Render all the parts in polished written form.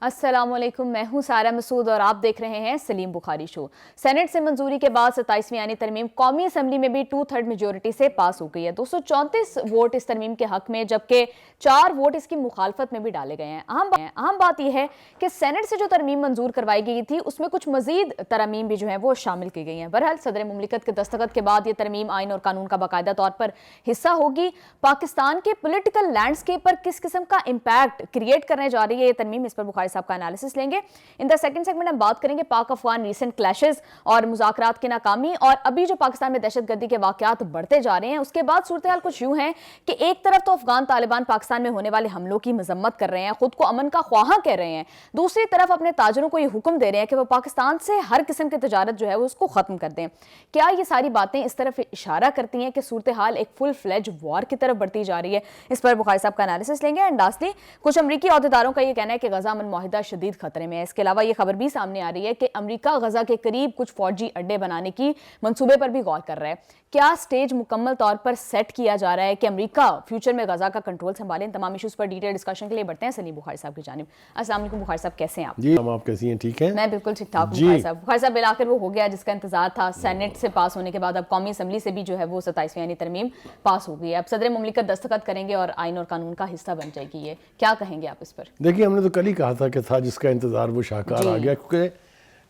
السلام علیکم، میں ہوں سارہ مسعود اور آپ دیکھ رہے ہیں سلیم بخاری شو۔ سینٹ سے منظوری کے بعد 27ویں آئینی ترمیم قومی اسمبلی میں بھی 2/3 میجورٹی سے پاس ہو گئی ہے۔ 234 ووٹ اس ترمیم کے حق میں جبکہ 4 ووٹ اس کی مخالفت میں بھی ڈالے گئے ہیں۔ اہم بات یہ ہے کہ سینٹ سے جو ترمیم منظور کروائی گئی تھی اس میں کچھ مزید ترامیم بھی جو ہیں وہ شامل کی گئی ہیں۔ بہرحال صدر مملکت کے دستخط کے بعد یہ ترمیم آئین اور قانون کا باقاعدہ طور پر حصہ ہوگی۔ پاکستان کے پولیٹیکل لینڈسکیپ پر کس قسم کا امپیکٹ کریٹ کرنے جا رہی ہے یہ ترمیم، اس پر بخاری صاحب کا انالیسس لیں گے۔ ان دا سیکنڈ سیگمنٹ ہم بات کریں گے پاک افغان ریسنٹ کلیشز اور مذاکرات کی ناکامی اور ابھی جو پاکستان میں دہشت گردی کے واقعات بڑھتے جا رہے ہیں اس کے بعد صورتحال کچھ یوں ہے کہ ایک طرف تو افغان طالبان پاکستان میں ہونے والے حملوں کی مذمت کر رہے ہیں، خود کو امن کا خواہاں کہہ رہے ہیں، دوسری طرف اپنے تاجروں کو یہ حکم دے رہے ہیں کہ وہ پاکستان سے ہر قسم کی تجارت جو ہے وہ اس کو ختم کر دیں۔ کیا یہ ساری باتیں اس طرف اشارہ کرتی ہیں کہ صورتحال ایک فل فلیج وار کی طرف بڑھتی جا رہی ہے؟ اس پر بخاری صاحب کا انالیسس لیں گے۔ اینڈ لاسٹلی کچھ امریکی عہدیداروں کا یہ کہنا ہے کہ غزہ امن معاہدہ شدید خطرے میں ہے۔ اس کے علاوہ یہ خبر بھی سامنے آ رہی ہے کہ امریکہ غزہ کے قریب کچھ فوجی اڈے بنانے کی منصوبے پر بھی غور کر رہا ہے۔ کیا سٹیج مکمل طور پر سیٹ کیا جا رہا ہے کہ امریکہ فیوچر میں غزہ کا کنٹرول سنبھالیں؟ تمام ایشوز پر ڈیٹیل ڈسکشن کے لیے بڑھتے ہیں سلیم بخاری صاحب کی جانب۔ السلام علیکم بخاری صاحب، کیسے ہیں آپ؟ جی آپ کیسی ہیں؟ ٹھیک ہیں؟ میں بالکل ٹھیک ٹھاک ہوں بخاری صاحب۔ بخاری صاحب بالآخر وہ ہو گیا جس کا انتظار تھا، سینٹ سے پاس ہونے کے بعد اب قومی اسمبلی سے بھی جو ہے وہ 27ویں آئینی ترمیم پاس ہو گئی ہے۔ اب صدر مملکت دستخط کریں گے اور آئین اور قانون کا حصہ بن جائے گی۔ یہ کیا کہیں گے آپ اس پر؟ دیکھیے ہم نے تو کل ہی کہا تھا کہ تھا جس کا انتظار وہ شاہکار آ گیا، کیونکہ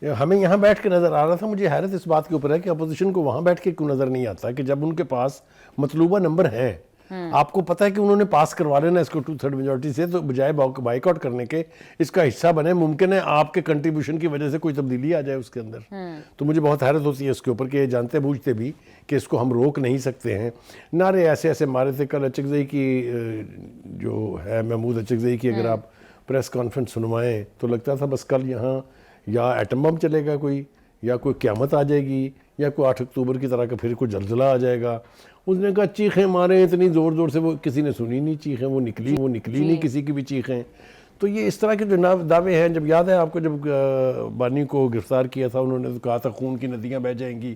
ہمیں یہاں بیٹھ کے نظر آ رہا تھا۔ مجھے حیرت اس بات کے اوپر ہے کہ اپوزیشن کو وہاں بیٹھ کے کیوں نظر نہیں آتا کہ جب ان کے پاس مطلوبہ نمبر ہیں، آپ کو پتہ ہے کہ انہوں نے پاس کروا لینا اس کو 2/3 میجورٹی سے، تو بجائے بائیک آؤٹ کرنے کے اس کا حصہ بنے۔ ممکن ہے آپ کے کنٹریبیوشن کی وجہ سے کوئی تبدیلی آ جائے اس کے اندر، تو مجھے بہت حیرت ہوتی ہے اس کے اوپر کہ یہ جانتے بوجھتے بھی کہ اس کو ہم روک نہیں سکتے ہیں۔ نعرے ایسے مارے تھے کل اچکزئی کی جو ہے محمود اچکزئی کی، اگر آپ پریس کانفرنس سنوائیں تو لگتا تھا بس کل یہاں یا ایٹم بم چلے گا کوئی، یا کوئی قیامت آ جائے گی، یا کوئی 8 اکتوبر کی طرح کا پھر کوئی زلزلہ آ جائے گا۔ اس نے کہا چیخیں مارے اتنی زور سے، وہ کسی نے سنی نہیں چیخیں، وہ نکلی نہیں کسی کی بھی چیخیں۔ تو یہ اس طرح کے جو دعوے ہیں، جب یاد ہے آپ کو جب بانی کو گرفتار کیا تھا انہوں نے تو کہا تھا خون کی ندیاں بہہ جائیں گی۔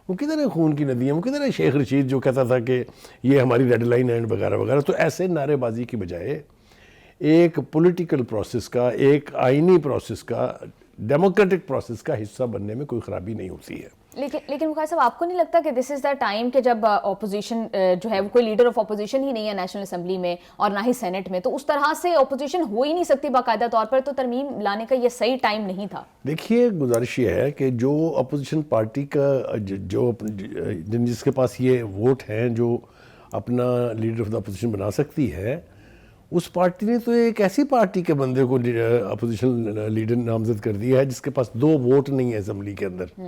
وہ کدھر ہے خون کی ندیاں؟ وہ کدھر ہے شیخ رشید جو کہتا تھا کہ یہ ہماری ریڈ لائن ہے وغیرہ وغیرہ؟ تو ایسے نعرے بازی کی بجائے ایک پولیٹیکل پروسیس کا، ایک آئینی پروسیس کا، ڈیموکریٹک پروسیس کا حصہ بننے میں کوئی خرابی نہیں ہوتی ہے۔ لیکن بخاری صاحب آپ کو نہیں لگتا کہ دس از دا ٹائم کہ جب اپوزیشن جو ہے وہ کوئی لیڈر آف اپوزیشن ہی نہیں ہے نیشنل اسمبلی میں اور نہ ہی سینٹ میں، تو اس طرح سے اپوزیشن ہو ہی نہیں سکتی باقاعدہ طور پر، تو ترمیم لانے کا یہ صحیح ٹائم نہیں تھا؟ دیکھیے گزارش یہ ہے کہ جو اپوزیشن پارٹی کا جو جس کے پاس یہ ووٹ ہیں جو اپنا لیڈر آف دا اپوزیشن بنا سکتی ہے، اس پارٹی نے تو ایک ایسی پارٹی کے بندے کو اپوزیشن لیڈر نامزد کر دیا ہے جس کے پاس 2 ووٹ نہیں ہے اسمبلی کے اندر۔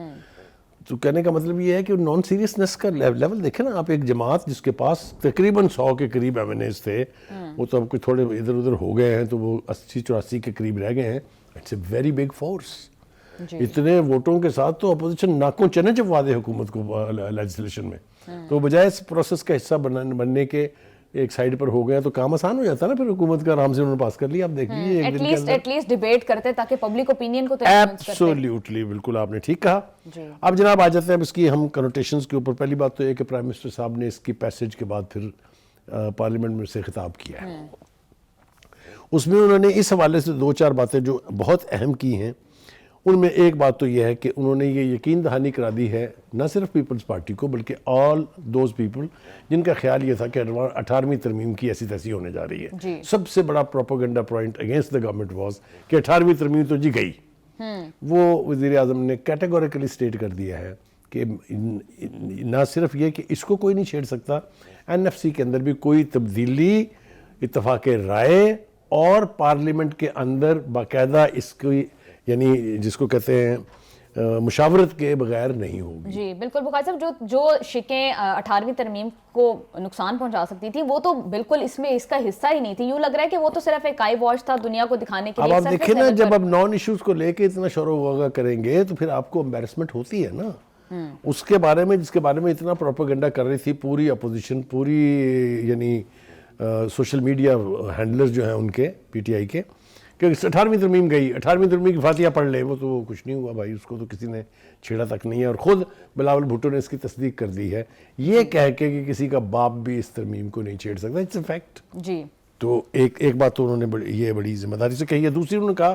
تو کہنے کا مطلب یہ ہے کہ نان سیریسنس کا لیول دیکھیں نا آپ، ایک جماعت جس کے پاس تقریباً 100 کے قریب ایم این ایز تھے، وہ تو اب کوئی تھوڑے ادھر ادھر ہو گئے ہیں تو وہ 80-84 کے قریب رہ گئے ہیں۔ It's a very big force. اتنے ووٹوں کے ساتھ تو اپوزیشن ناکوں چنے چبوا دے حکومت کو لیجسلیشن میں، تو بجائے اس پروسیس کا حصہ بننے کے ایک سائیڈ پر ہو گیا تو کام آسان ہو جاتا ہے نا، پھر حکومت کا آرام سے انہوں نے پاس کر لیا۔ آپ دیکھ لیجیے ایٹ لیسٹ ڈیبیٹ کرتے تاکہ پبلک اوپینین کو انفلوئنس کرتے۔ ایبسولوٹلی، بالکل آپ نے ٹھیک کہا۔ اب جناب آ جاتے ہیں اس کی ہم کنوٹیشنز کے اوپر۔ پہلی بات تو یہ کہ پرائم منسٹر صاحب نے اس کی پیسج کے بعد پھر پارلیمنٹ میں سے خطاب کیا ہے، اس میں انہوں نے اس حوالے سے 2-4 باتیں جو بہت اہم کی ہیں۔ ان میں ایک بات تو یہ ہے کہ انہوں نے یہ یقین دہانی کرا دی ہے نہ صرف پیپلز پارٹی کو بلکہ آل دوز پیپل جن کا خیال یہ تھا کہ 18ویں ترمیم کی ایسی تیسی ہونے جا رہی ہے۔ سب سے بڑا propaganda point against the government was کہ 18ویں ترمیم تو جی گئی۔ وہ وزیر اعظم نے کیٹیگوریکلی سٹیٹ کر دیا ہے کہ نہ صرف یہ کہ اس کو کوئی نہیں چھیڑ سکتا، این ایف سی کے اندر بھی کوئی تبدیلی اتفاق رائے اور پارلیمنٹ کے اندر باقاعدہ اس کی یعنی جس کو کہتے ہیں مشاورت کے بغیر نہیں ہوگی۔ جی بالکل بخاری صاحب، جو شکیں 18ویں ترمیم کو نقصان پہنچا سکتی تھی وہ تو بالکل اس میں اس کا حصہ ہی نہیں تھی۔ یوں لگ رہا ہے کہ وہ تو صرف ایک آئی واش تھا دنیا کو دکھانے کے لیے۔ اب آپ دیکھیں نا، جب آپ نان ایشوز کو لے کے اتنا شور و غوغا کریں گے تو پھر آپ کو امبیرسمنٹ ہوتی ہے نا اس کے بارے میں، جس کے بارے میں اتنا پروپیگنڈا کر رہی تھی پوری اپوزیشن، پوری یعنی سوشل میڈیا ہینڈلرز جو ہیں ان کے پی ٹی آئی کے، کہ 18ویں ترمیم گئی، 18ویں ترمیم کی فاتحہ پڑھ لے۔ وہ تو کچھ نہیں ہوا بھائی، اس کو تو کسی نے چھیڑا تک نہیں ہے، اور خود بلاول بھٹو نے اس کی تصدیق کر دی ہے، یہ کہہ کے کہ کسی کا باپ بھی اس ترمیم کو نہیں چھیڑ سکتا۔ It's a fact. جی تو ایک بات تو انہوں نے یہ بڑی ذمہ داری سے کہی ہے. دوسری انہوں نے کہا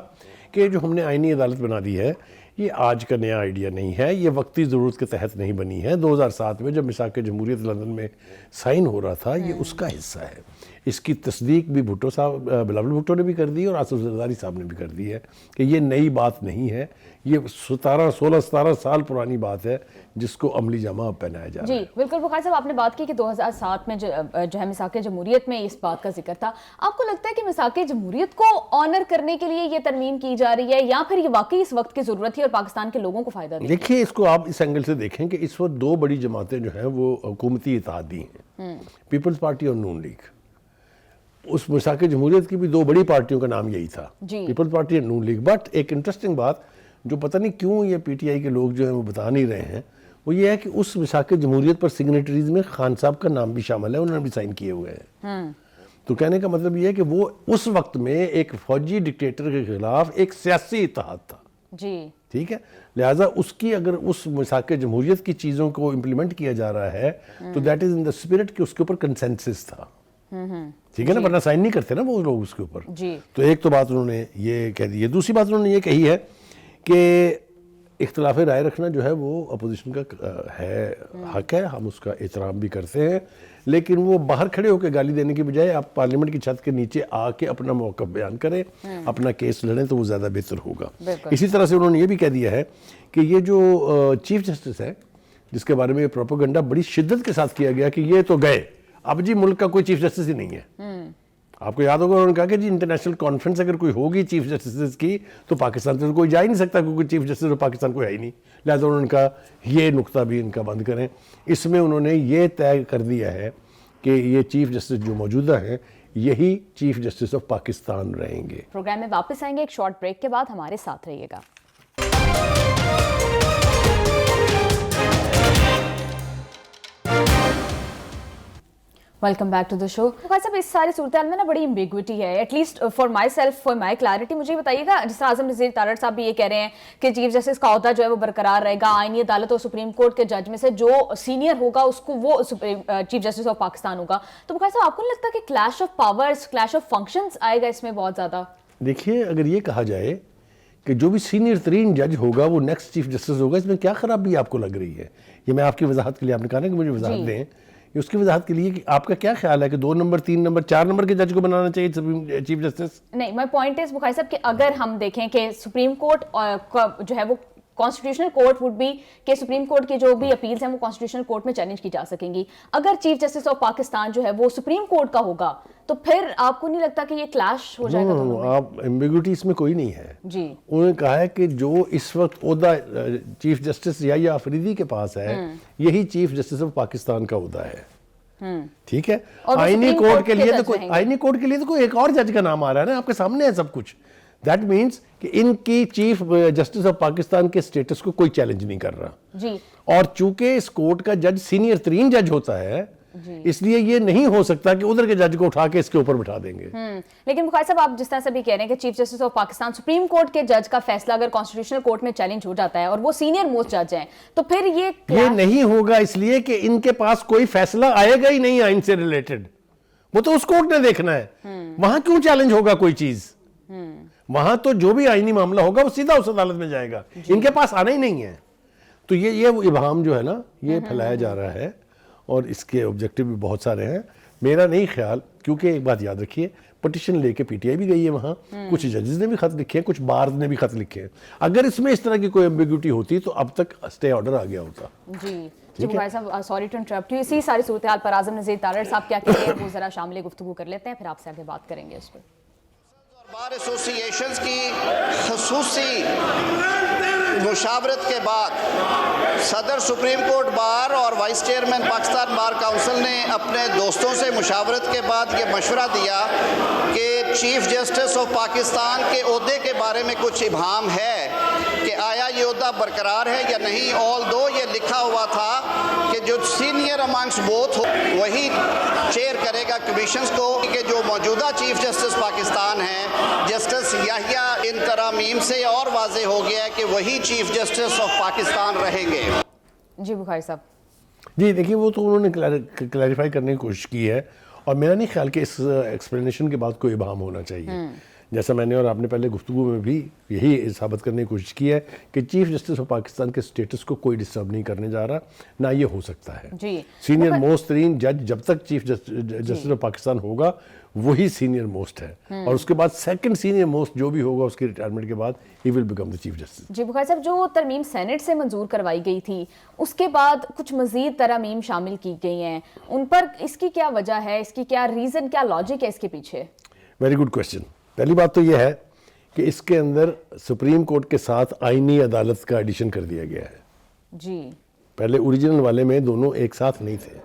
کہ جو ہم نے آئینی عدالت بنا دی ہے یہ آج کا نیا آئیڈیا نہیں ہے, یہ وقتی ضرورت کے تحت نہیں بنی ہے. 2007 میں جب میثاق جمہوریت لندن میں سائن ہو رہا تھا یہ اس کا حصہ ہے. اس کی تصدیق بھی بھٹو صاحب, بلاول بھٹو نے بھی کر دی اور آصف زرداری صاحب نے بھی کر دی ہے کہ یہ نئی بات نہیں ہے, یہ 16-17 سال پرانی بات ہے جس کو عملی جامہ پہنایا جا رہا ہے. جی بالکل. بخاری صاحب آپ نے بات کی کہ 2007 میں جو ہے میثاق جمہوریت میں اس بات کا ذکر تھا. آپ کو لگتا ہے کہ میثاق جمہوریت کو آنر کرنے کے لیے یہ ترمیم کی جا رہی ہے یا پھر یہ واقعی اس وقت کی ضرورت ہے اور پاکستان کے لوگوں کو فائدہ دے؟ دیکھیے اس کو آپ اس اینگل سے دیکھیں کہ اس وقت دو بڑی جماعتیں جو ہیں وہ حکومتی اتحادی ہیں, پیپلز پارٹی اور نون لیگ. اس میثاق جمہوریت کی بھی دو بڑی پارٹیوں کا نام یہی تھا, پیپلز پارٹی اور نون لیگ. بٹ ایک انٹرسٹنگ بات جو پتہ نہیں کیوں یہ پی ٹی آئی کے لوگ جو ہیں وہ بتا نہیں رہے ہیں, وہ یہ ہے کہ اس میثاق جمہوریت پر سگنیٹریز میں خان صاحب کا نام بھی شامل ہے, انہوں نے بھی سائن کیے ہوئے ہیں. تو کہنے کا مطلب یہ ہے کہ وہ اس وقت میں ایک فوجی ڈکٹیٹر کے خلاف ایک سیاسی اتحاد تھا. جی ٹھیک ہے, لہٰذا اس کی اگر اس میثاق جمہوریت کی چیزوں کو امپلیمنٹ کیا جا رہا ہے تو that is in the spirit کہ اس کے اوپر کنسنسس تھا. ٹھیک ہے نا, ورنہ سائن نہیں کرتے نا وہ لوگ اس کے اوپر. تو ایک تو بات انہوں نے یہ کہہ دی ہے. دوسری بات انہوں نے یہ کہی ہے کہ اختلاف رائے رکھنا جو ہے وہ اپوزیشن کا ہے, حق ہے, ہم اس کا احترام بھی کرتے ہیں, لیکن وہ باہر کھڑے ہو کے گالی دینے کی بجائے آپ پارلیمنٹ کی چھت کے نیچے آ کے اپنا موقف بیان کریں, اپنا کیس لڑیں تو وہ زیادہ بہتر ہوگا. اسی طرح سے انہوں نے یہ بھی کہہ دیا ہے کہ یہ جو چیف جسٹس ہے جس کے بارے میں پروپیگنڈا بڑی شدت کے ساتھ کیا گیا کہ یہ تو گئے, اب جی ملک کا کوئی چیف جسٹس ہی نہیں ہے. آپ کو یاد ہوگا انہوں نے کہا کہ جی انٹرنیشنل کانفرنس اگر کوئی ہوگی چیف جسٹس کی تو پاکستان سے کوئی جا ہی نہیں سکتا کیونکہ چیف جسٹس تو پاکستان کوئی ہے ہی نہیں. لہٰذا انہوں نے کہا یہ نقطہ بھی ان کا بند کریں. اس میں انہوں نے یہ طے کر دیا ہے کہ یہ چیف جسٹس جو موجودہ ہیں یہی چیف جسٹس آف پاکستان رہیں گے. پروگرام میں واپس آئیں گے ایک شارٹ بریک کے بعد, ہمارے ساتھ رہیے گا. Welcome back to the show. صاحب اس ساری صورتحال میں نا بڑی امبیگوٹی ہے, at least for myself, for my clarity. مجھے بتائیے گا, جس طرح اعظم نذیر تارڑ صاحب بھی یہ کہہ رہے ہیں کہ چیف جسٹس کا عہدہ جو ہے وہ برقرار رہے گا, آئینی عدالت اور سپریم کورٹ کے جج میں سے جو سینئر ہوگا اس کو وہ چیف جسٹس آف پاکستان ہوگا. تو بخاری صاحب آپ کو نہیں لگتا کہ clash of powers, clash of functions آئے گا اس میں بہت زیادہ؟ دیکھیے اگر یہ کہا جائے کہ جو بھی سینئر ترین جج ہوگا وہ نیکسٹ چیف جسٹس ہوگا, اس میں کیا خرابی آپ کو لگ رہی ہے؟ یہ میں آپ کی وضاحت کے لیے, آپ نے کہا نا کہ مجھے وضاحت دیں, اس کی وضاحت کے لیے کہ آپ کا کیا خیال ہے کہ 2 نمبر 3 نمبر 4 نمبر کے جج کو بنانا چاہیے چیف جسٹس؟ نہیں, مائی پوائنٹ از بخاری صاحب کہ اگر ہم دیکھیں کہ سپریم کورٹ جو ہے وہ کانسٹیٹیوشنل کورٹ وڈ بی کہ سپریم کورٹ کی جو بھی اپیلز ہیں وہ کانسٹیٹیوشنل کورٹ میں چیلنج کی جا سکیں گی. اگر چیف جسٹس آف پاکستان جو ہے وہ سپریم کورٹ کا ہوگا تو پھر آپ کو نہیں لگتا کہ یہ کلیش ہو جائے گا؟ آپ ایمبیگوٹی اس میں کوئی نہیں ہے. جی انہوں نے کہا ہے کہ جو اس وقت عہدہ چیف جسٹس یا آفریدی کے پاس ہے یہی چیف جسٹس آف پاکستان کا عہدہ ہے. ٹھیک ہے, آئینی کورٹ کے لیے تو کوئی ایک اور جج کا نام آ رہا ہے نا, آپ کے سامنے ہے سب کچھ. دیٹ مینس کہ ان کی چیف جسٹس آف پاکستان کے سٹیٹس کو کوئی چیلنج نہیں کر رہا. جی, اور چونکہ اس کورٹ کا جج سینئر ترین جج ہوتا ہے اس لیے یہ نہیں ہو سکتا کہ ادھر کے جج کو اٹھا کے اس کے اوپر بٹھا دیں گے. لیکن بخاری صاحب آپ جس طرح سے بھی کہہ رہے ہیں کہ chief justice of Pakistan supreme court کے جج کا فیصلہ اگر کانسٹیٹیوشنل کورٹ میں چیلنج ہو جاتا ہے اور وہ سینئر موسٹ جج ہیں تو پھر یہ نہیں ہوگا, اس لیے کہ ان کے پاس کوئی فیصلہ آئے گا ہی نہیں آئین سے ریلیٹڈ. وہ تو اس کورٹ نے دیکھنا ہے, وہاں کیوں چیلنج ہوگا کوئی چیز؟ وہاں تو جو بھی آئینی معاملہ ہوگا وہ سیدھا اس عدالت میں جائے گا, ان کے پاس آنا ہی نہیں ہے. تو یہ ابہام جو ہے نا یہ پھیلایا جا رہا ہے اور اس کے آبجیکٹیو بھی بہت سارے ہیں. میرا نہیں خیال, کیونکہ ایک بات یاد رکھیے, پٹیشن لے کے پی ٹی آئی بھی گئی ہے وہاں, کچھ ججز نے بھی خط لکھے ہیں, کچھ بارز نے بھی خط لکھے ہیں. اگر اس میں اس طرح کی کوئی ایمبیگوٹی ہوتی تو اب تک اسٹے آرڈر آ گیا ہوتا. جی بخاری صاحب سوری ٹو انٹرپٹ یو, اسی ساری صورتحال پر اعظم نذیر تارڑ صاحب کیا کہتے ہیں وہ ذرا شامل گفتگو کر لیتے ہیں, پھر آپ سے آگے بات کریں گے اس پر. بار ایسوسییشنز کی خصوصی مشاورت کے بعد صدر سپریم کورٹ بار اور vice chairman Pakistan bar council نے اپنے دوستوں سے مشاورت کے بعد یہ مشورہ دیا کہ چیف جسٹس آف پاکستان کے عہدے کے بارے میں کچھ ابہام ہے کہ آیا یہ عہدہ برقرار ہے یا نہیں. آل دو یہ لکھا ہوا تھا کہ جو سینئر امانگس بوتھ ہو وہی چیئر کرے گا کمیشنز کو, کہ جو موجودہ چیف جسٹس پاکستان ہیں جسٹس یحییٰ, ان ترامیم سے اور واضح ہو گیا ہے کہ وہی چیف جسٹس آف پاکستان رہیں گے. جی بخاری صاحب. جی دیکھیے وہ تو انہوں نے کلیریفائی کرنے کی کوشش کی ہے, اور میرا نہیں خیال کہ اس ایکسپلینیشن کے بعد کوئی ابہام ہونا چاہیے. جیسا میں نے اور آپ نے پہلے گفتگو میں بھی یہی ثابت کرنے کی کوشش کی ہے کہ چیف جسٹس آف پاکستان کے سٹیٹس کو کوئی ڈسٹرب نہیں کرنے جا رہا, نہ یہ ہو سکتا ہے. سینئر موسٹ ترین جج جب تک چیف جسٹس آف پاکستان ہوگا وہی سینئر موسٹ ہے, اور اس کے بعد سیکنڈ سینئر موسٹ جو بھی ہوگا اس کی ریٹائرمنٹ کے بعد ہی will become the chief justice. جی بخاری صاحب, جو ترمیم سینٹ سے منظور کروائی گئی تھی اس کے بعد کچھ مزید ترامیم شامل کی گئی ہیں, ان پر اس کی کیا وجہ ہے, اس کی کیا ریزن, کیا لاجک ہے اس کے پیچھے؟ Very good question. پہلی بات تو یہ ہے کہ اس کے اندر سپریم کورٹ کے ساتھ آئینی عدالت کا ایڈیشن کر دیا گیا ہے. جی پہلے اوریجنل والے میں دونوں ایک ساتھ نہیں تھے,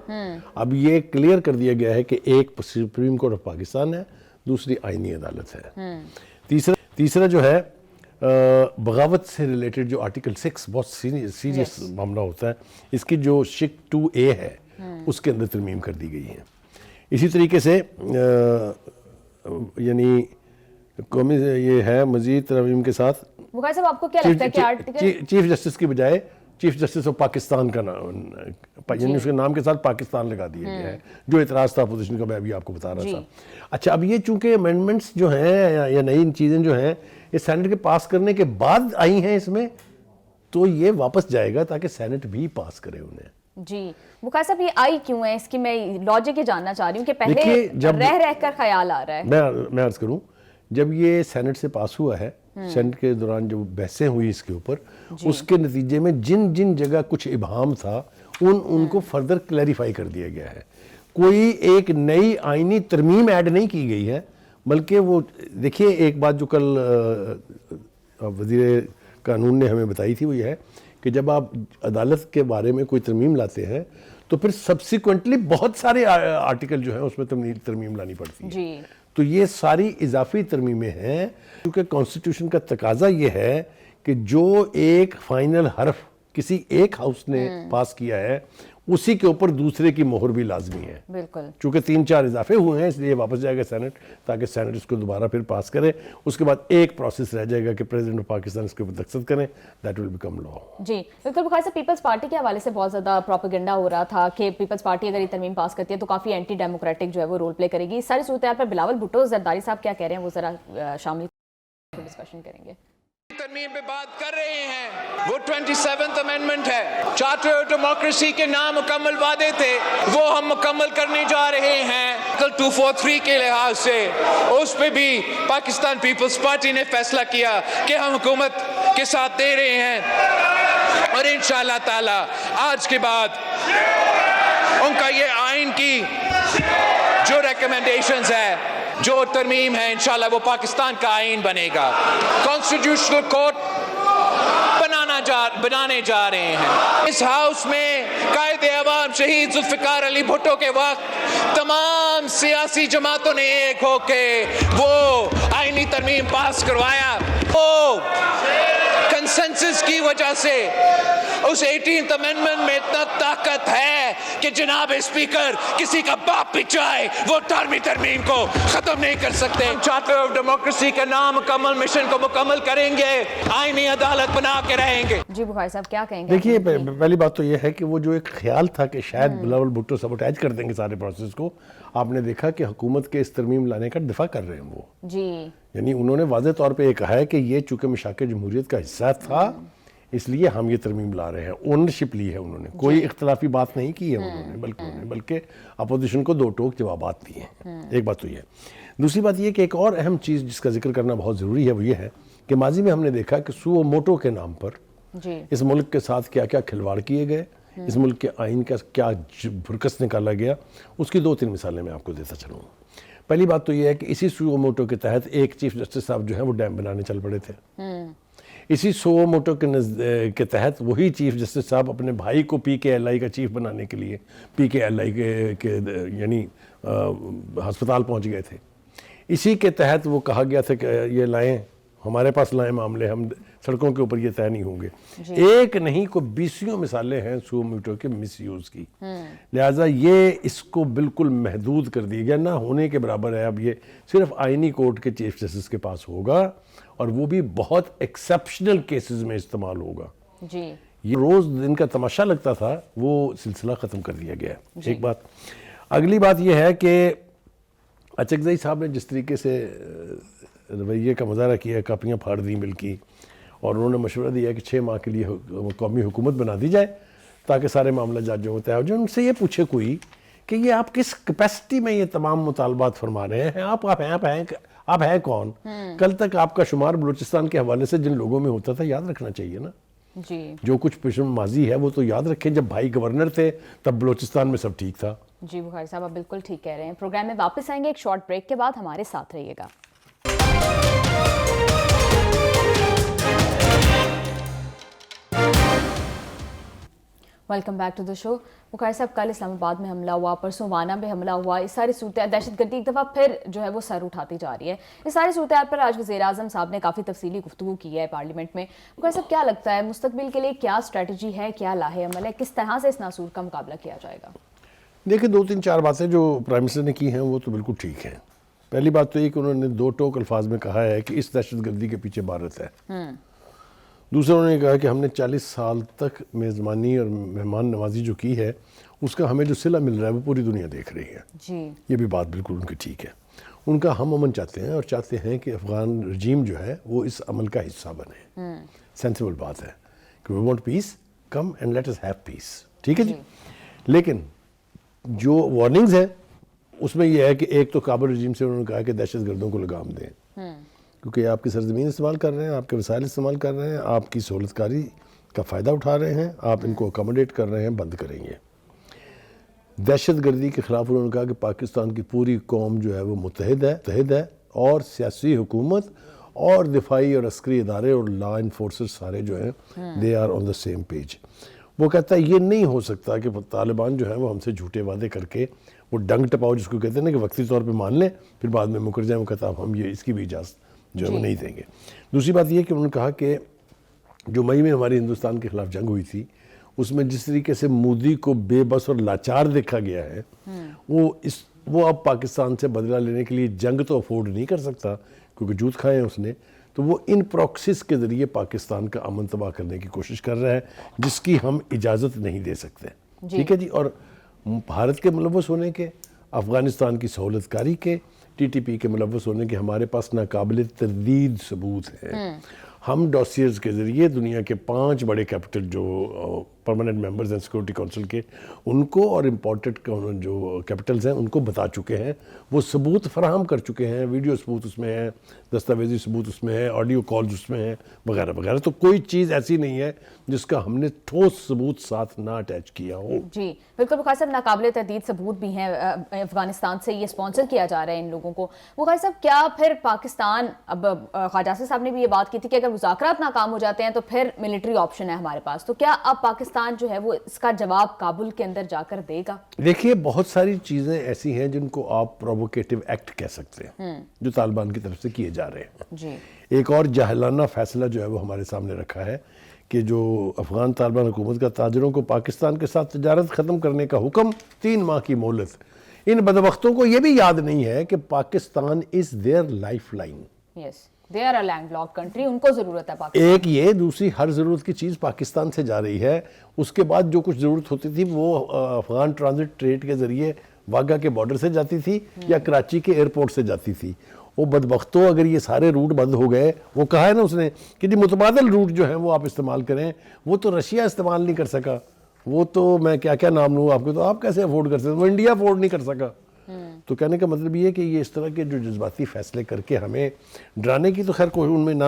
اب یہ کلیئر کر دیا گیا ہے کہ ایک سپریم کورٹ آف پاکستان ہے, دوسری آئینی عدالت ہے. تیسرا جو ہے بغاوت سے ریلیٹڈ جو آرٹیکل 6 بہت سیریس معاملہ ہوتا ہے, اس کی جو شق 2A ہے اس کے اندر ترمیم کر دی گئی ہے. اسی طریقے سے یعنی قومی یہ ہے مزید ترمیم کے ساتھ بخاری صاحب آپ کو کیا لگتا ہے کہ آرٹیکل چیف جسٹس کی بجائے چیف جسٹس آف پاکستان کا نام, یعنی اس کے نام کے ساتھ پاکستان لگا دیا گیا ہے, جو اعتراض تھا اپوزیشن کا, میں ابھی آپ کو بتا رہا تھا. اچھا, اب یہ چونکہ امینڈمنٹس جو ہیں یا نئی چیزیں جو ہیں یہ سینٹ کے پاس کرنے کے بعد آئی ہیں اس میں, تو یہ واپس جائے گا تاکہ سینٹ بھی پاس کرے انہیں. جی بخاری صاحب, یہ آئی کیوں ہے, اس کی میں لاجک یہ جاننا چاہ رہی ہوں کہ پہلے رہ کر خیال آ رہا ہے. میں عرض کروں, جب یہ سینٹ سے پاس ہوا ہے, سینٹ کے دوران جو بحثیں ہوئی اس کے اوپر, اس کے نتیجے میں جن جن جگہ کچھ ابہام تھا ان کو فردر کلیریفائی کر دیا گیا ہے. کوئی ایک نئی آئینی ترمیم ایڈ نہیں کی گئی ہے, بلکہ وہ دیکھیے ایک بات جو کل وزیر قانون نے ہمیں بتائی تھی وہ یہ ہے کہ جب آپ عدالت کے بارے میں کوئی ترمیم لاتے ہیں تو پھر سبسیکوینٹلی بہت سارے آرٹیکل جو ہیں اس میں ترمیم لانی پڑتی ہے. جی تو یہ ساری اضافی ترمیمیں ہیں, کیونکہ کانسٹیٹیوشن کا تقاضا یہ ہے کہ جو ایک فائنل حرف کسی ایک ہاؤس نے پاس کیا ہے اسی کے اوپر دوسرے کی مہر بھی لازمی ہے. بالکل, چونکہ 3-4 اضافے ہوئے ہیں اس لیے واپس جائے گا سینٹ, تاکہ سینٹ اس کو دوبارہ پھر پاس کرے. اس کے بعد ایک پروسیس رہ جائے گا کہ پریزیڈنٹ آف پاکستان اس کے اوپر دستخط کریں, دیٹ ول بیکم لا. جی بالکل. بخاری صاحب, پیپلز پارٹی کے حوالے سے بہت زیادہ پروپیگنڈا ہو رہا تھا کہ پیپلز پارٹی اگر یہ ترمیم پاس کرتی ہے تو کافی اینٹی ڈیموکریٹک جو ہے وہ رول پلے کرے گی. اس ساری صورتحال پر بلاول بھٹو زرداری صاحب کیا کہہ رہے ہیں, وہ ذرا شامل ڈسکشن کریں گے. ترمیم پہ بات کر رہے ہیں, وہ 27th امینڈمنٹ ہے. چارٹر آف ڈیموکریسی کے نامکمل وعدے تھے, وہ ہم مکمل کرنے جا رہے ہیں. 243 کے لحاظ سے اس پہ بھی پاکستان پیپلز پارٹی نے فیصلہ کیا کہ ہم حکومت کے ساتھ دے رہے ہیں, اور انشاءاللہ تعالی آج کے بعد ان کا یہ آئین کی جو ریکمنڈیشنز ہے, جو ترمیم ہے, انشاءاللہ وہ پاکستان کا آئین بنے گا. کانسٹیٹیوشنل کورٹ بنانے جا رہے ہیں. اس ہاؤس میں قائد عوام شہید ذوالفقار علی بھٹو کے وقت تمام سیاسی جماعتوں نے ایک ہو کے وہ آئینی ترمیم پاس کروایا. وہ کنسنسس کی وجہ سے اس 18th امینڈمنٹ میں اتنا طاقت ہے کہ جناب اسپیکر کسی کا باپ بھی چاہے وہ ترمیم کو ختم نہیں کر سکتے. چارٹر آف ڈیموکریسی کے نامکمل مشن کو مکمل کریں گے, آئینی عدالت بنا کے رہیں گے. جی بخاری صاحب کیا کہیں گے؟ دیکھیے پہلی بات تو یہ ہے کہ وہ جو ایک خیال تھا کہ شاید بلاول بھٹو سبوٹیج کر دیں گے سارے پروسیس کو, آپ نے دیکھا کہ حکومت کے اس ترمیم لانے کا دفاع کر رہے ہیں وہ. جی یعنی انہوں نے واضح طور پہ یہ کہا ہے کہ یہ چونکہ مشاق جمہوریت کا حصہ تھا اس لیے ہم یہ ترمیم لا رہے ہیں. اونرشپ لی ہے انہوں نے, کوئی اختلافی بات نہیں کی ہے انہوں نے, بلکہ اپوزیشن کو دو ٹوک جوابات دیے ہیں. ایک بات تو یہ ہے. دوسری بات یہ کہ ایک اور اہم چیز جس کا ذکر کرنا بہت ضروری ہے وہ یہ ہے کہ ماضی میں ہم نے دیکھا کہ سو موٹو کے نام پر اس ملک کے ساتھ کیا کیا کھلواڑ کیے گئے, اس ملک کے آئین کا کیا بھرکس نکالا گیا. اس کی 2-3 مثالیں میں آپ کو دیتا چلوں. پہلی بات تو یہ ہے کہ اسی سو موٹو کے تحت ایک چیف جسٹس صاحب جو ہیں وہ ڈیم بنانے چل پڑے تھے. اسی سو موٹو کے تحت وہی چیف جسٹس صاحب اپنے بھائی کو PKLI کا چیف بنانے کے لیے PKLI کے یعنی ہسپتال پہنچ گئے تھے. اسی کے تحت وہ کہا گیا تھا کہ یہ لائیں, ہمارے پاس لائیں معاملے, ہم سڑکوں کے اوپر یہ طے نہیں ہوں گے. ایک نہیں کو 20 مثالیں ہیں سو موٹو کے مس یوز کی. لہٰذا یہ اس کو بالکل محدود کر دیا گیا, نہ ہونے کے برابر ہے. اب یہ صرف آئینی کورٹ کے چیف جسٹس کے پاس ہوگا, اور وہ بھی بہت ایکسیپشنل کیسز میں استعمال ہوگا. جی یہ روز دن کا تماشا لگتا تھا, وہ سلسلہ ختم کر دیا گیا ہے. ایک بات. اگلی بات یہ ہے کہ اچکزئی صاحب نے جس طریقے سے رویے کا مظاہرہ کیا، کاپیاں پھاڑ دیں مل کی، اور انہوں نے مشورہ دیا کہ 6 ماہ کے لیے قومی حکومت بنا دی جائے تاکہ سارے معاملہ جج جو طے ہو جائے. ان سے یہ پوچھے کوئی کہ یہ آپ کس کیپیسٹی میں یہ تمام مطالبات فرما رہے ہیں؟ آپ ہیں کون؟ کل تک آپ کا شمار بلوچستان کے حوالے سے جن لوگوں میں ہوتا تھا یاد رکھنا چاہیے نا. جی جو کچھ پیش ماضی ہے وہ تو یاد رکھیں. جب بھائی گورنر تھے تب بلوچستان میں سب ٹھیک تھا. جی بخاری صاحب آپ بالکل ٹھیک کہہ رہے ہیں. پروگرام میں واپس آئیں گے ایک شارٹ بریک کے بعد، ہمارے ساتھ رہیے گا. Welcome back to the show. Bukhari صاحب کل اسلام آباد میں حملہ ہوا، پرسوں وانا میں حملہ ہوا، اس ساری صورتحال دہشت گردی ایک دفعہ پھر جو ہے وہ سر اٹھاتی جا رہی ہے. اس ساری صورتحال پر آج وزیر اعظم صاحب نے کافی تفصیلی گفتگو کی ہے پارلیمنٹ میں. بخاری صاحب کیا لگتا ہے مستقبل کے لیے کیا اسٹریٹجی ہے، کیا لاہے عمل ہے، کس طرح سے اس ناسور کا مقابلہ کیا جائے گا؟ دیکھیں 2-3-4 باتیں جو پرائم منسٹر نے کی ہیں وہ تو بالکل ٹھیک ہیں. پہلی بات تو یہ کہ انہوں نے 2 ٹوک الفاظ میں کہا ہے کہ اس دہشت گردی کے پیچھے بھارت ہے. دوسرا انہوں نے کہا کہ ہم نے 40 سال تک میزبانی اور مہمان نوازی جو کی ہے اس کا ہمیں جو صلہ مل رہا ہے وہ پوری دنیا دیکھ رہی ہے. جی یہ بھی بات بالکل ان کی ٹھیک ہے. ان کا ہم امن چاہتے ہیں اور چاہتے ہیں کہ افغان رجیم جو ہے وہ اس عمل کا حصہ بنے. سینسیبل بات ہے کہ we want peace, come and let us have peace. ٹھیک ہے جی. لیکن جو وارننگز ہیں اس میں یہ ہے کہ ایک تو کابل رجیم سے انہوں نے کہا کہ دہشت گردوں کو لگام دیں، کیونکہ آپ کی سرزمین استعمال کر رہے ہیں، آپ کے وسائل استعمال کر رہے ہیں، آپ کی سہولت کاری کا فائدہ اٹھا رہے ہیں، آپ ان کو اکاموڈیٹ کر رہے ہیں، بند کریں گے. دہشت گردی کے خلاف انہوں نے کہا کہ پاکستان کی پوری قوم جو ہے وہ متحد ہے اور سیاسی حکومت اور دفاعی اور عسکری ادارے اور لا انفورسر سارے جو ہیں they are on the same page. وہ کہتا ہے یہ نہیں ہو سکتا کہ طالبان جو ہیں وہ ہم سے جھوٹے وعدے کر کے وہ ڈنگ ٹپاؤ جس کو کہتے ہیں نا کہ وقتی طور پہ مان لیں پھر بعد میں مکر جائیں. وہ کہتا ہے ہم یہ اس کی بھی اجازت جو ہے وہ نہیں دیں گے. دوسری بات یہ کہ انہوں نے کہا کہ جو مئی میں ہماری ہندوستان کے خلاف جنگ ہوئی تھی اس میں جس طریقے سے مودی کو بے بس اور لاچار دیکھا گیا ہے وہ اب پاکستان سے بدلہ لینے کے لیے جنگ تو افورڈ نہیں کر سکتا کیونکہ جوت کھائے ہیں اس نے. تو وہ ان پروکسس کے ذریعے پاکستان کا امن تباہ کرنے کی کوشش کر رہا ہے جس کی ہم اجازت نہیں دے سکتے. ٹھیک ہے جی. اور بھارت کے ملوث ہونے کے، افغانستان کی سہولت کاری کے، ٹی ٹی پی کے ملوث ہونے کے ہمارے پاس ناقابل تردید ثبوت ہیں. ہم ڈوسیئرز کے ذریعے دنیا کے 5 بڑے کیپٹل جو پرماننٹ ممبرز ہیں سیکورٹی کونسل کے ان کو اور امپورٹڈ جو کیپٹلز ہیں ان کو بتا چکے ہیں. وہ ثبوت فراہم کر چکے ہیں، ویڈیو ثبوت اس میں ہے، دستاویزی ثبوت اس میں ہے، آڈیو کالز اس میں ہیں وغیرہ وغیرہ. تو کوئی چیز ایسی نہیں ہے جس کا ہم نے ٹھوس ثبوت ساتھ نہ اٹیچ کیا ہو. جی بالکل بخاری صاحب، ناقابل تردید ثبوت بھی ہیں افغانستان سے، یہ اسپانسر کیا جا رہا ہے ان لوگوں کو. بخاری صاحب کیا پھر پاکستان، اب خواجہ صاحب نے بھی یہ بات کی تھی کہ اگر مذاکرات ناکام ہو جاتے ہیں تو پھر ملٹری آپشن ہے ہمارے پاس، تو کیا اب پاکستان جو ہے وہ اس کا جواب کابل کے اندر جا کر دے گا؟ دیکھیے بہت ساری چیزیں ایسی ہیں جن کو آپ پرووکیٹو ایکٹ کہہ سکتے ہیں جو طالبان کی طرف سے کیے جا رہے ہیں. جی ایک اور جاہلانہ فیصلہ جو ہے وہ ہمارے سامنے رکھا ہے کہ جو افغان طالبان حکومت کا تاجروں کو پاکستان کے ساتھ تجارت ختم کرنے کا حکم، 3 ماہ کی مہلت. ان بدبختوں کو یہ بھی یاد نہیں ہے کہ Pakistan is there life line. Yes they are a land lock country, ان کو ضرورت ہے پاکستان. ایک یہ، دوسری ہر ضرورت کی چیز پاکستان سے جا رہی ہے. اس کے بعد جو کچھ ضرورت ہوتی تھی وہ افغان ٹرانزٹ ٹریڈ کے ذریعے واگا کے بارڈر سے جاتی تھی یا کراچی کے ایئرپورٹ سے جاتی تھی. وہ بدبختوں اگر یہ سارے روٹ بند ہو گئے، وہ کہا ہے نا اس نے کہ جی متبادل روٹ جو ہیں وہ آپ استعمال کریں. وہ تو رشیا استعمال نہیں کر سکا، وہ تو میں کیا کیا نام لوں آپ کو، تو آپ کیسے افورڈ کر سکتے؟ وہ انڈیا افورڈ نہیں کر سکا. تو کہنے کا مطلب یہ ہے کہ یہ اس طرح کے جو جذباتی فیصلے کر کے ہمیں ڈرانے کی تو خیر کوئی ان میں نہ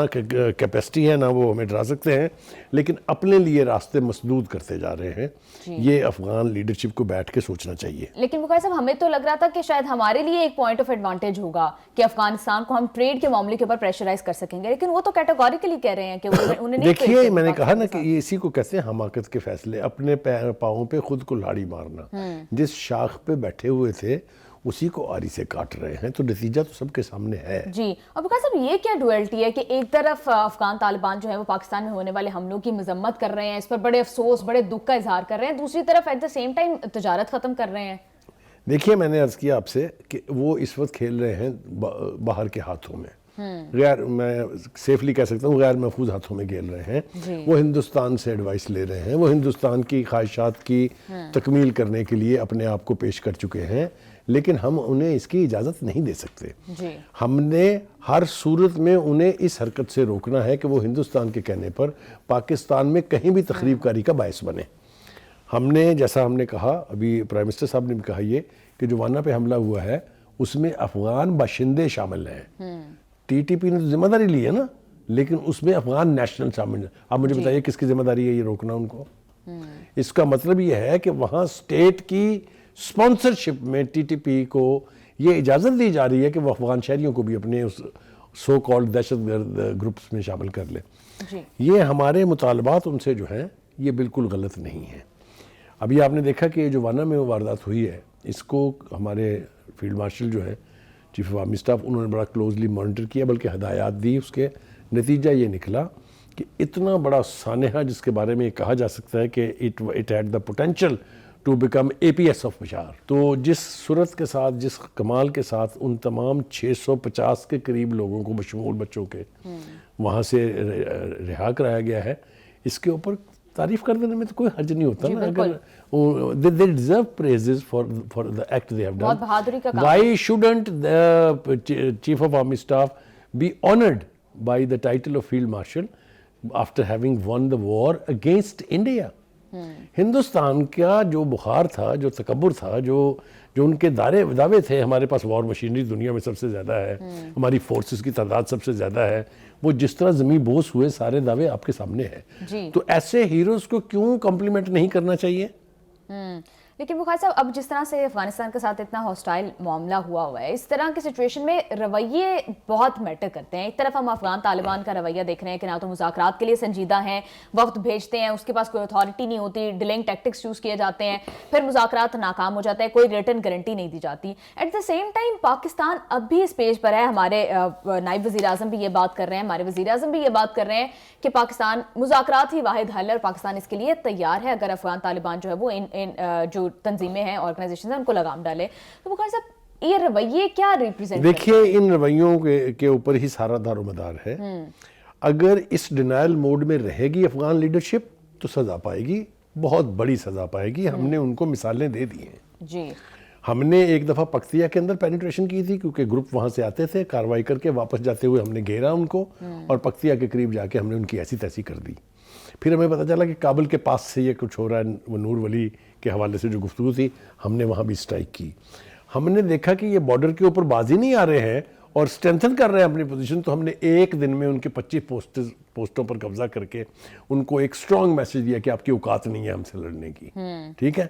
کیپیسٹی ہے نہ وہ ہمیں ڈرا سکتے ہیں، لیکن اپنے لیے راستے مسدود کرتے جا رہے ہیں. یہ افغان لیڈرشپ کو بیٹھ کے سوچنا چاہیے. لیکن بخاری صاحب ہمیں تو لگ رہا تھا کہ شاید ہمارے لیے ایک پوائنٹ آف ایڈوانٹیج ہوگا کہ افغانستان کو ہم ٹریڈ کے معاملے کے اوپر پریشرائز کر سکیں گے، لیکن وہ تو کیٹیگوریکلی کہہ رہے ہیں کہ انہیں نہیں. دیکھیے میں نے کہا نا کہ یہ اسی کو کہتے ہیں حماقت کے فیصلے، اپنے پاؤں پہ خود کو لاڑی مارنا. جس شاخ پہ بیٹھے ہوئے تھے اسی کو آری سے کاٹ رہے ہیں، تو نتیجہ تو سب کے سامنے ہے. جی اور بخاری صاحب یہ کیا ڈویلٹی ہے کہ ایک طرف افغان طالبان جو ہے وہ پاکستان میں ہونے والے حملوں کی مذمت کر رہے ہیں، اس پر بڑے افسوس بڑے دکھ کا اظہار کر رہے ہیں، دوسری طرف ایٹ دا سیم ٹائم تجارت ختم کر رہے ہیں. دیکھیے میں نے عرض کیا آپ سے کہ وہ اس وقت کھیل رہے ہیں باہر کے ہاتھوں میں. غیر میں سیفلی کہہ سکتا ہوں غیر محفوظ ہاتھوں میں کھیل رہے ہیں. وہ ہندوستان سے ایڈوائس لے رہے ہیں, وہ ہندوستان کی خواہشات کی تکمیل کرنے کے لیے اپنے آپ کو پیش کر چکے ہیں, لیکن ہم انہیں اس کی اجازت نہیں دے سکتے. ہم نے ہر صورت میں انہیں اس حرکت سے روکنا ہے کہ وہ ہندوستان کے کہنے پر پاکستان میں کہیں بھی تخریب کاری کا باعث بنے. ہم نے جیسا ہم نے کہا, ابھی پرائم منسٹر صاحب نے بھی کہا یہ کہ جو وانا پہ حملہ ہوا ہے اس میں افغان باشندے شامل ہیں. ٹی ٹی پی نے تو ذمہ داری لی ہے نا, لیکن اس میں افغان نیشنل شامل ہیں. اب مجھے بتائیے کس کی ذمہ داری ہے یہ روکنا ان کو؟ اس کا مطلب یہ ہے کہ وہاں اسٹیٹ کی سپانسرشپ میں ٹی ٹی پی کو یہ اجازت دی جا رہی ہے کہ وہ افغان شہریوں کو بھی اپنے اس سو کالڈ دہشت گرد گروپس میں شامل کر لے. یہ ہمارے مطالبات ان سے جو ہیں یہ بالکل غلط نہیں ہیں. ابھی آپ نے دیکھا کہ جو وانا میں وہ واردات ہوئی ہے, اس کو ہمارے فیلڈ مارشل جو ہے چیف آف آرمی اسٹاف, انہوں نے بڑا کلوزلی مانیٹر کیا, بلکہ ہدایات دی. اس کے نتیجہ یہ نکلا کہ اتنا بڑا سانحہ جس کے بارے میں یہ کہا جا سکتا ہے کہ it had the potential to become a P S of مشار, تو جس صورت کے ساتھ, جس کمال کے ساتھ ان تمام 650 کے قریب لوگوں کو بشمول بچوں کے وہاں سے رہا کرایا گیا ہے, اس کے اوپر تعریف کر دینے میں تو کوئی حرج نہیں ہوتا نا. اگر they deserve praises for the act they have done. بہت بہادری کا کام. Why shouldn't the Chief of Army Staff be honored by the title of Field Marshal after having won the war against India? Hindustan کا جو بخار تھا, جو تکبر تھا, جو ان کے دعوے تھے, ہمارے پاس وار مشینری دنیا میں سب سے زیادہ ہے, ہماری فورسز کی تعداد سب سے زیادہ ہے, وہ جس طرح زمین بوس ہوئے سارے دعوے آپ کے سامنے ہیں. تو ایسے ہیروز کو کیوں کمپلیمنٹ نہیں کرنا چاہیے؟ لیکن بخاری صاحب, اب جس طرح سے افغانستان کے ساتھ اتنا ہاسٹائل معاملہ ہوا ہے, اس طرح کی سچویشن میں رویے بہت میٹر کرتے ہیں. ایک طرف ہم افغان طالبان کا رویہ دیکھ رہے ہیں کہ نہ تو مذاکرات کے لیے سنجیدہ ہیں, وقت بھیجتے ہیں, اس کے پاس کوئی اتھارٹی نہیں ہوتی, ڈیلنگ ٹیکٹکس یوز کیے جاتے ہیں, پھر مذاکرات ناکام ہو جاتے ہیں, کوئی ریٹن گارنٹی نہیں دی جاتی. At the same time Pakistan اب بھی اس پیج پر ہے, ہمارے نائب وزیر اعظم بھی یہ بات کر رہے ہیں, ہمارے وزیر اعظم بھی یہ بات کر رہے ہیں کہ پاکستان مذاکرات ہی واحد حل ہے, اور پاکستان اس کے لیے تیار ہے اگر افغان طالبان جو ہے وہ ان جو تنظیمیں ہیں, آرگنائزیشن ہیں, ان کو لگام ڈالے. تو بخاری صاحب, یہ رویے کیا ریپرزینٹ کرتے ہیں؟ دیکھیے, ان رویوں کے اوپر ہی سارا دار و مدار ہے. اگر اس ڈینائل موڈ میں رہے گی افغان لیڈرشپ تو سزا پائے گی, بہت بڑی سزا پائے گی. ہم نے ان کو مثالیں دے دی ہیں. جی, ہم نے ایک دفعہ پکتیا کے اندر پینیٹریشن کی تھی, کیونکہ گروپ وہاں سے آتے تھے, کاروائی کر کے واپس جاتے ہوئے ہم نے گھیرا ان کو, اور پکتیا کے قریب جا کے ہم نے ان کی ایسی تیسی کر دی. پھر ہمیں پتہ چلا کہ کابل کے پاس سے یہ کچھ ہو رہا ہے, وہ نور ولی کے حوالے سے جو گفتگو تھی, ہم نے وہاں بھی اسٹرائک کی. ہم نے دیکھا کہ یہ بارڈر کے اوپر بازی نہیں آ رہے ہیں اور اسٹرینتھن کر رہے ہیں اپنی پوزیشن, تو ہم نے ایک دن میں ان کے 25 پوسٹوں پر قبضہ کر کے ان کو ایک اسٹرانگ میسج دیا کہ آپ کی اوقات نہیں ہے ہم سے لڑنے کی. ٹھیک ہے,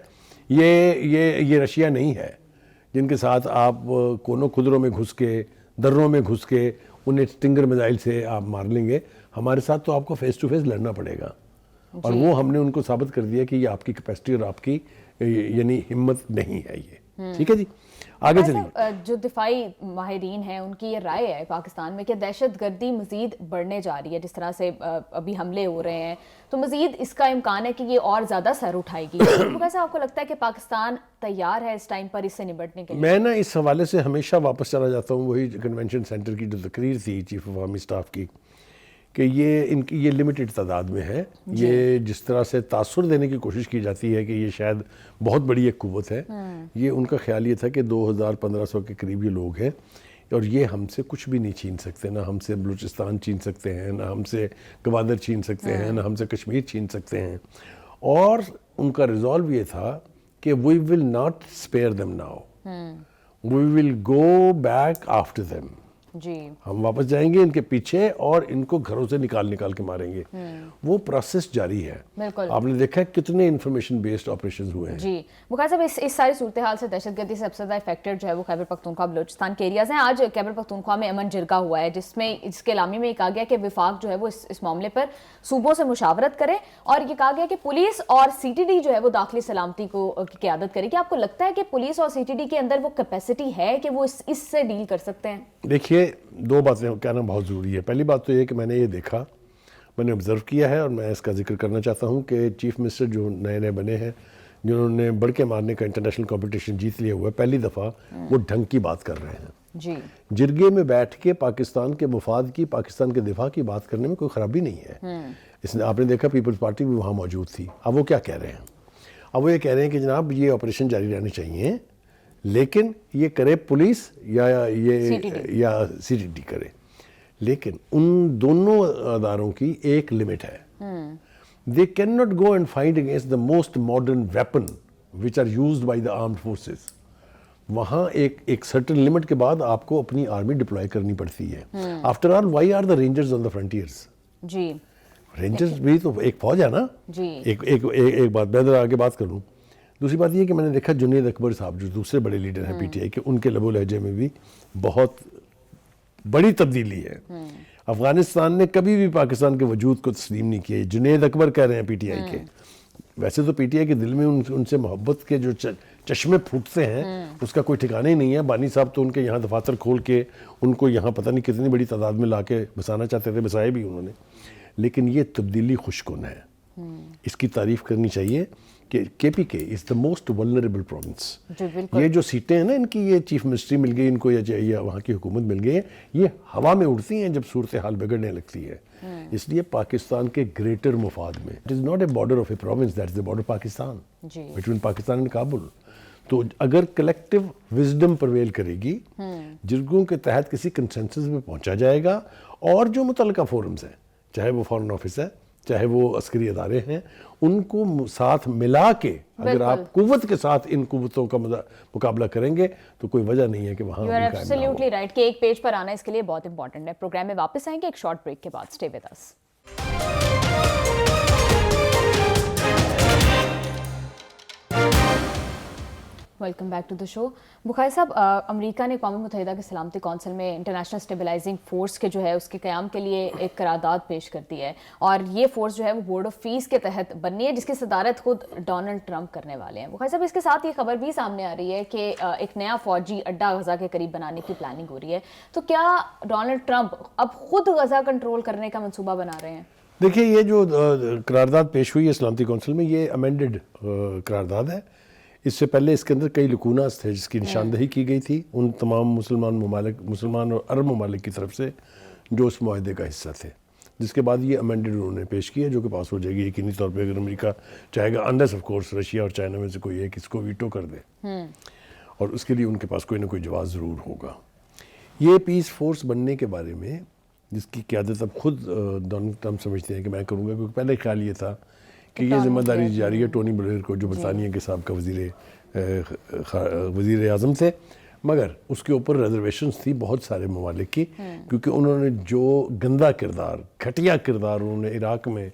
یہ رشیا نہیں ہے جن کے ساتھ آپ کونوں خدروں میں گھس کے, دروں میں گھس کے انہیں اسٹنگر میزائل سے آپ مار لیں گے. ہمارے ساتھ تو آپ کو فیس ٹو فیس لڑنا پڑے گا, اور وہ ہم نے ان کو ثابت کر دیا کہ یہ آپ کی کیپیسٹی اور آپ کی یعنی ہمت نہیں ہے یہ. ٹھیک ہے جی, آگے چلیے. جو دفاعی ماہرین ہیں ان کی یہ رائے ہے پاکستان میں کہ دہشت گردی مزید بڑھنے جا رہی ہے, جس طرح سے ابھی حملے ہو رہے ہیں, تو مزید اس کا امکان ہے کہ یہ اور زیادہ سر اٹھائے گی. کیسے آپ کو لگتا ہے کہ پاکستان تیار ہے اس ٹائم پر اس سے نمٹنے کے لیے؟ میں نا اس حوالے سے ہمیشہ واپس چلا جاتا ہوں وہی کنونشن سینٹر کی جو تقریر تھی چیف آف آرمی اسٹاف کی, کہ یہ لمیٹڈ تعداد میں ہے. یہ جس طرح سے تاثر دینے کی کوشش کی جاتی ہے کہ یہ شاید بہت بڑی ایک قوت ہے, یہ ان کا خیال یہ تھا کہ 2500 کے قریب یہ لوگ ہیں, اور یہ ہم سے کچھ بھی نہیں چھین سکتے. نہ ہم سے بلوچستان چھین سکتے ہیں, نہ ہم سے گوادر چھین سکتے ہیں, نہ ہم سے کشمیر چھین سکتے ہیں. اور ان کا ریزالو یہ تھا کہ we will not spare them now, we will go back after them. جی, ہم واپس جائیں گے ان کے پیچھے اور ان کو گھروں سے نکال کے ماریں گے. وہ پروسیس جاری ہے. بالکل, آپ نے دیکھا کتنے انفارمیشن بیسڈ آپریشنز ہوئے ہیں. جی بخاری صاحب, اس ساری صورتحال سے دہشت گردی سے سب سے زیادہ افیکٹڈ جو ہے وہ خیبر پختونخوا بلوچستان کے ایریاز ہیں. آج خیبر پختونخوا میں امن جرگہ ہوا ہے, جس کے اعلامیے میں یہ کہا گیا کہ وفاق جو ہے وہ اس معاملے پر صوبوں سے مشاورت کرے, اور یہ کہا گیا کہ پولیس اور سی ٹی ڈی جو ہے وہ داخلی سلامتی کی قیادت کرے. کیا آپ کو لگتا ہے کہ پولیس اور سی ٹی ڈی کے اندر وہ کیپیسٹی ہے کہ وہ اس سے ڈیل کر سکتے ہیں؟ دیکھیے, دو باتیں کہنا بہت ضروری ہے. پہلی بات تو یہ کہ میں نے یہ دیکھا, میں نے آبزرو کیا ہے, اور میں اس کا ذکر کرنا چاہتا ہوں کہ چیف منسٹر جو نئے بنے ہیں, جنہوں نے بڑھ کے مارنے کا انٹرنیشنل کمپٹیشن جیت لیا ہوا ہے, پہلی دفعہ وہ ڈھنگ کی بات کر رہے ہیں. جی جرگے میں بیٹھ کے پاکستان کے مفاد کی، پاکستان کے دفاع کی بات کرنے میں کوئی خرابی نہیں ہے. اس نے آپ نے دیکھا پیپلز پارٹی بھی وہاں موجود تھی. اب وہ کیا کہہ رہے ہیں؟ اب وہ یہ کہہ رہے ہیں کہ جناب یہ آپریشن جاری رہنے چاہیے، لیکن یہ کرے پولیس یا سی ٹی ڈی کرے. لیکن ان دونوں اداروں کی ایک لمٹ ہے. They cannot go and fight against the most modern weapon which are used by the armed forces. وہاں ایک سرٹن لمٹ کے بعد آپ کو اپنی آرمی ڈپلوائے کرنی پڑتی ہے. After all why are the rangers on the frontiers? جی رینجرز بھی تو ایک فوج ہے نا. جی ایک بات میں آگے بات کر لوں. دوسری بات یہ کہ میں نے دیکھا جنید اکبر صاحب جو دوسرے بڑے لیڈر ہیں پی ٹی آئی کے، ان کے لب و لہجے میں بھی بہت بڑی تبدیلی ہے. افغانستان نے کبھی بھی پاکستان کے وجود کو تسلیم نہیں کیا. جنید اکبر کہہ رہے ہیں پی ٹی آئی کے. ویسے تو پی ٹی آئی کے دل میں ان سے محبت کے جو چشمے پھوٹتے ہیں اس کا کوئی ٹھکانا ہی نہیں ہے. بانی صاحب تو ان کے یہاں دفاتر کھول کے ان کو یہاں پتہ نہیں کتنی بڑی تعداد میں لا کے بسانا چاہتے تھے، بسائے بھی انہوں نے. لیکن یہ تبدیلی خوش کن ہے، اس کی تعریف کرنی چاہیے کہ کے پی کے از دا موسٹ ولنریبل پروونس. یہ جو سیٹیں ہیں نا ان کی، یہ چیف منسٹری مل گئی ان کو یا وہاں کی حکومت مل گئی ہے، یہ ہوا میں اڑتی ہیں جب صورتحال بگڑنے لگتی ہے. اس لیے پاکستان کے گریٹر مفاد میں، it is not a border of a province, that is a border Pakistan, between Pakistan and Kabul. تو اگر کلیکٹو وزڈم پرویل کرے گی، جرگوں کے تحت کسی کنسنسس میں پہنچا جائے گا، اور جو متعلقہ فورمز ہیں، چاہے وہ فارن آفس ہے، چاہے وہ عسکری ادارے ہیں، ان کو ساتھ ملا کے اگر آپ قوت کے ساتھ ان قوتوں کا مقابلہ کریں گے تو کوئی وجہ نہیں ہے کہ وہاں You are absolutely right کہ ایک پیج پر آنا اس کے لیے بہت امپورٹنٹ ہے. پروگرام میں واپس آئیں گے ایک شارٹ بریک کے بعد. Stay with us. Welcome back to the show. Bukhari صاحب، امریکہ نے اقوام متحدہ کے سلامتی کونسل میں انٹرنیشنل اسٹیبلائزنگ فورس کے جو ہے اس کے قیام کے لیے ایک قرارداد پیش کر دی ہے، اور یہ فورس جو ہے وہ بورڈ آف پیس کے تحت بننی ہے، جس کی صدارت خود ڈونلڈ ٹرمپ کرنے والے ہیں. بخاری صاحب، اس کے ساتھ یہ خبر بھی سامنے آ رہی ہے کہ ایک نیا فوجی اڈہ غزہ کے قریب بنانے کی پلاننگ ہو رہی ہے. تو کیا ڈونلڈ ٹرمپ اب خود غزہ کنٹرول کرنے کا منصوبہ بنا رہے ہیں؟ دیکھیے، یہ جو قرارداد پیش ہوئی ہے سلامتی کونسل میں، یہ امینڈڈ قرارداد ہے. اس سے پہلے اس کے اندر کئی لکوناز تھے جس کی نشاندہی کی گئی تھی ان تمام مسلمان اور عرب ممالک کی طرف سے جو اس معاہدے کا حصہ تھے، جس کے بعد یہ امینڈڈ انہوں نے پیش کیا جو کہ پاس ہو جائے گی یقینی طور پہ، اگر امریکہ چاہے گا، انلیس آف کورس رشیا اور چائنا میں سے کوئی ایک اس کو ویٹو کر دے، اور اس کے لیے ان کے پاس کوئی نہ کوئی جواز ضرور ہوگا. یہ پیس فورس بننے کے بارے میں جس کی قیادت اب خود ڈونلڈ ٹرمپ سمجھتے ہیں کہ میں کروں گا، کیونکہ پہلے خیال یہ تھا کہ یہ ذمہ داری جاری ہے ٹونی بلیئر کو، جو برطانیہ کے سابقہ وزیر اعظم تھے، مگر اس کے اوپر ریزرویشنز تھی بہت سارے ممالک کی، کیونکہ انہوں نے جو گندا کردار، گھٹیا کردار انہوں نے عراق میں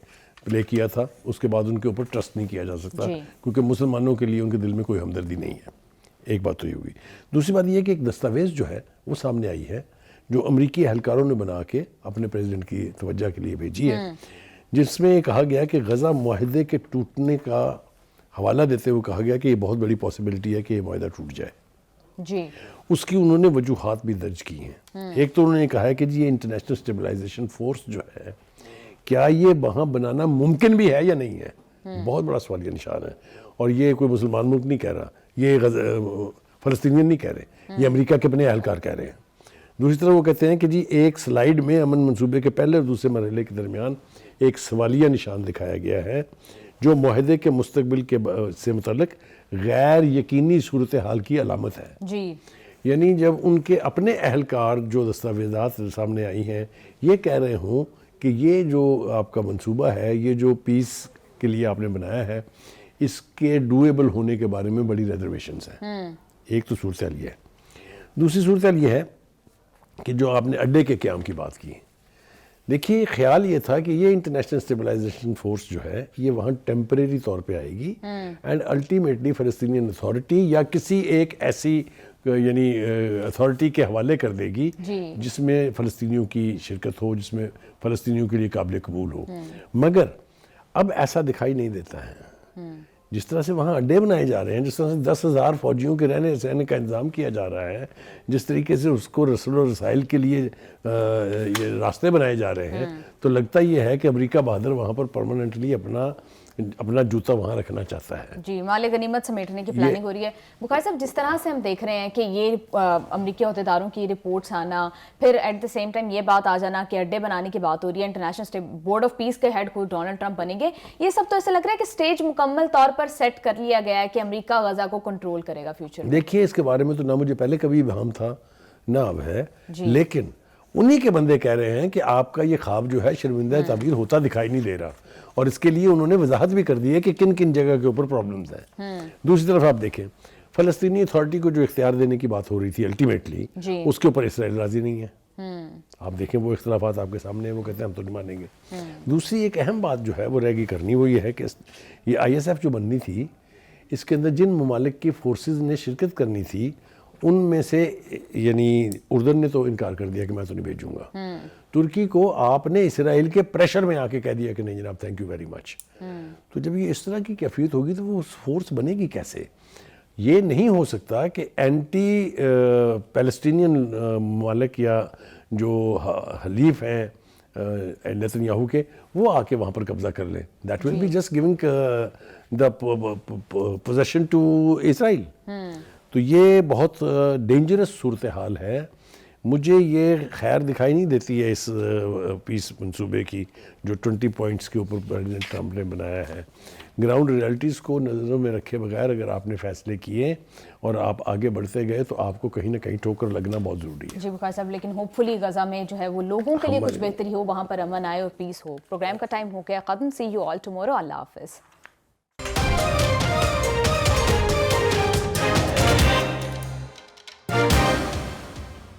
پلے کیا تھا، اس کے بعد ان کے اوپر ٹرسٹ نہیں کیا جا سکتا، کیونکہ مسلمانوں کے لیے ان کے دل میں کوئی ہمدردی نہیں ہے. ایک بات تو یہ ہوئی. دوسری بات یہ کہ ایک دستاویز جو ہے وہ سامنے آئی ہے جو امریکی اہلکاروں نے بنا کے اپنے پریزیڈنٹ کی توجہ کے لیے بھیجی ہے، جس میں یہ کہا گیا کہ غزہ معاہدے کے ٹوٹنے کا حوالہ دیتے ہوئے کہا گیا کہ یہ بہت بڑی پاسبلٹی ہے کہ یہ معاہدہ ٹوٹ جائے. جی اس کی انہوں نے وجوہات بھی درج کی ہیں. ایک تو انہوں نے کہا ہے کہ جی یہ انٹرنیشنل اسٹیبلائزیشن فورس جو ہے، کیا یہ وہاں بنانا ممکن بھی ہے یا نہیں ہے؟ بہت بڑا سوالیہ نشان ہے. اور یہ کوئی مسلمان ملک نہیں کہہ رہا، یہ فلسطینین نہیں کہہ رہے، یہ امریکہ کے اپنے اہلکار کہہ رہے ہیں. دوسری طرف وہ کہتے ہیں کہ جی ایک سلائیڈ میں امن منصوبے کے پہلے اور دوسرے مرحلے کے درمیان ایک سوالیہ نشان دکھایا گیا ہے جو معاہدے کے مستقبل سے متعلق غیر یقینی صورتحال کی علامت ہے. جی یعنی جب ان کے اپنے اہلکار جو دستاویزات سامنے آئی ہیں یہ کہہ رہے ہوں کہ یہ جو آپ کا منصوبہ ہے، یہ جو پیس کے لیے آپ نے بنایا ہے، اس کے ڈویبل ہونے کے بارے میں بڑی ریزرویشنز ہیں. ایک تو صورتحال یہ ہے. دوسری صورتحال یہ ہے کہ جو آپ نے اڈے کے قیام کی بات کی، دیکھیے خیال یہ تھا کہ یہ انٹرنیشنل اسٹیبلائزیشن فورس جو ہے یہ وہاں ٹیمپریری طور پہ آئے گی، اینڈ الٹیمیٹلی فلسطینین اتھارٹی یا کسی ایک ایسی یعنی اتھارٹی کے حوالے کر دے گی جس میں فلسطینیوں کی شرکت ہو، جس میں فلسطینیوں کے لیے قابل قبول ہو. مگر اب ایسا دکھائی نہیں دیتا ہے. جس طرح سے وہاں اڈے بنائے جا رہے ہیں، جس طرح سے 10,000 فوجیوں کے رہنے سہنے کا انتظام کیا جا رہا ہے، جس طریقے سے اس کو رسل و رسائل کے لیے راستے بنائے جا رہے ہیں، تو لگتا یہ ہے کہ امریکہ بہادر وہاں پر پرماننٹلی اپنا اپنا جوتا وہاں رکھنا چاہتا ہے. جی مال غنیمت سمیٹنے کی پلاننگ ہو رہی ہے. بخاری صاحب جس طرح سے ہم دیکھ رہے ہیں کہ یہ امریکی عہدیداروں کی رپورٹس آنا, پھر ایٹ دا سیم ٹائم یہ بات آ جانا کہ اڈے بنانے کی بات ہو رہی ہے, انٹرنیشنل بورڈ آف پیس کے ہیڈ خود ڈونلڈ ٹرمپ بنیں گے, یہ سب تو ایسا لگ رہا ہے کہ سٹیج مکمل طور پر سیٹ کر لیا گیا ہے کہ امریکہ غزہ کو کنٹرول کرے گا فیوچر میں. دیکھیے اس کے بارے میں تو نہ مجھے پہلے کبھی ابہام تھا نہ اب ہے, لیکن انہی کے بندے کہہ رہے ہیں کہ آپ کا یہ خواب جو ہے شرمندہ تعبیر ہوتا دکھائی نہیں دے رہا, اور اس کے لیے انہوں نے وضاحت بھی کر دی ہے کہ کن کن جگہ کے اوپر پرابلمز ہیں. دوسری طرف آپ دیکھیں فلسطینی اتھارٹی کو جو اختیار دینے کی بات ہو رہی تھی الٹیمیٹلی, اس کے اوپر اسرائیل راضی نہیں ہے. آپ دیکھیں وہ اختلافات آپ کے سامنے ہیں, وہ کہتے ہیں ہم تو نہیں مانیں گے. دوسری ایک اہم بات جو ہے وہ رہ گئی کرنی, وہ یہ ہے کہ یہ آئی ایس ایف جو بننی تھی, اس کے اندر جن ممالک کی فورسز نے شرکت کرنی تھی ان میں سے یعنی اردن نے تو انکار کر دیا کہ میں تو نہیں بھیجوں گا. ترکی کو آپ نے اسرائیل کے پریشر میں آ کے کہہ دیا کہ نہیں جناب تھینک یو ویری مچ. تو جب یہ اس طرح کی کیفیت ہوگی تو وہ فورس بنے گی کیسے؟ یہ نہیں ہو سکتا کہ اینٹی پیلسٹینین ممالک یا جو حلیف ہیں نیتنیاہو کے, وہ آ کے وہاں پر قبضہ کر لیں. That will be just giving the position to Israel. تو یہ بہت ڈینجرس صورتحال ہے. مجھے یہ خیر دکھائی نہیں دیتی ہے اس پیس منصوبے کی جو 20 پوائنٹس کے اوپر پریزیڈنٹ ٹرمپ نے بنایا ہے. گراؤنڈ ریالٹیز کو نظروں میں رکھے بغیر اگر آپ نے فیصلے کیے اور آپ آگے بڑھتے گئے تو آپ کو کہیں نہ کہیں ٹھوکر لگنا بہت ضروری ہے. جی بخاری صاحب, لیکن ہوپ فلی غزہ میں جو ہے وہ لوگوں کے لیے کچھ بہتری ہو, وہاں پر امن آئے اور پیس ہو. پروگرام کا ٹائم ہو گیا ختم. سی یو آل ٹمورو. اللہ حافظ.